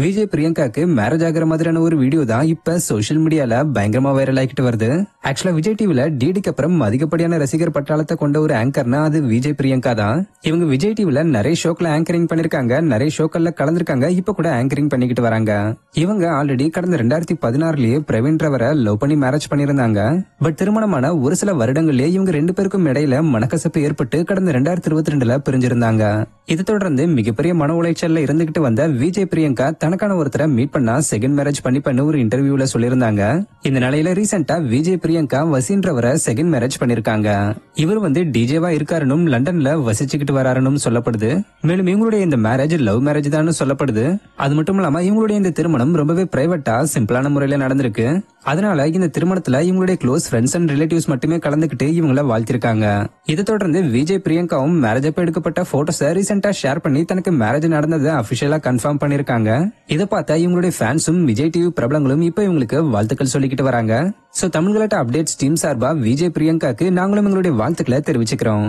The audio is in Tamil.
விஜய் பிரியங்காக்கு மேரேஜ் ஆகிற மாதிரியான ஒரு வீடியோ தான் இப்ப சோசியல் மீடியால பயங்கரமா வைரல் ஆகிட்டு வருது. ஆக்சுவலா விஜய் டிவில டிடிக்கு அப்புறம் அதிகப்படியான ரசிகர் பட்டாளத்தை கொண்ட ஒரு ஆங்கர்னா அது விஜய் பிரியங்கா தான். இவங்க விஜய் டிவில நிறைய ஷோக்ல ஆங்கரிங் பண்ணிருக்காங்க, நிறைய ஷோக்கள்ல கலந்துருக்காங்க, இப்ப கூட ஆங்கரிங் பண்ணிக்கிட்டு வராங்க. இவங்க ஆல்ரெடி கடந்த 2016லயே பிரவீன் ரவரை லவ் பண்ணி மேரேஜ் பண்ணிருந்தாங்க. பட் திருமணமான ஒரு சில வருடங்கள்லயே இவங்க 2 பேருக்கும் இடையில மனக்கசப்பு ஏற்பட்டு கடந்த 2022ல பிரிஞ்சிருந்தாங்க. இதை தொடர்ந்து மிகப்பெரிய மன உளைச்சல்ல இருந்துகிட்டு வந்த விஜய் பிரியங்கா தனக்கான ஒருத்தரை மீட் பண்ணா செகண்ட் மேரேஜ் பண்ணிப்பேன்னு ஒரு இன்டர்வியூல சொல்லியிருந்தாங்க. இந்த நிலையில ரீசெண்டா விஜய் பிரியங்கா வசீன்றவரை செகண்ட் மேரேஜ் பண்ணிருக்காங்க. இவர் டிஜேவா இருக்காருன்னு லண்டன்ல வசிச்சுக்கிட்டு வராருன்னு சொல்லப்படுது. மேலும் இவங்களுடைய இந்த மேரேஜ் லவ் மேரேஜ் தான் சொல்லப்படுது. அது மட்டும் இல்லாம இவங்களுடைய இந்த திருமணம் ரொம்பவே பிரைவேட்டா சிம்பிளான முறையில நடந்திருக்கு. அதனால இந்த திருமணத்துல இவங்களுடைய க்ளோஸ் ஃப்ரெண்ட்ஸ் அண்ட் ரிலேட்டிவ்ஸ் மட்டுமே கலந்துகிட்டு இவங்கள வாழ்த்திருக்காங்க. இதை தொடர்ந்து விஜய் பிரியங்காவும் மேரேஜ் அப்ப எடுக்கப்பட்ட போட்டோஸை ரீசெண்டா ஷேர் பண்ணி தனக்கு மேரேஜ் நடந்ததை அபிஷியலா கன்ஃபார்ம் பண்ணிருக்காங்க. இதை பார்த்தா இவங்களுடைய ஃபேன்ஸும் விஜய் டிவி பிரபலங்களும் இப்ப இவங்களுக்கு வாழ்த்துக்கள் சொல்லிக்கிட்டு வராங்க. சோ தமிழ்களாட்ட அப்டேட்ஸ் டீம் சார்பா விஜய் பிரியங்காக்கு நாங்களும் எங்களுடைய வாழ்த்துக்களை தெரிவிச்சுக்கிறோம்.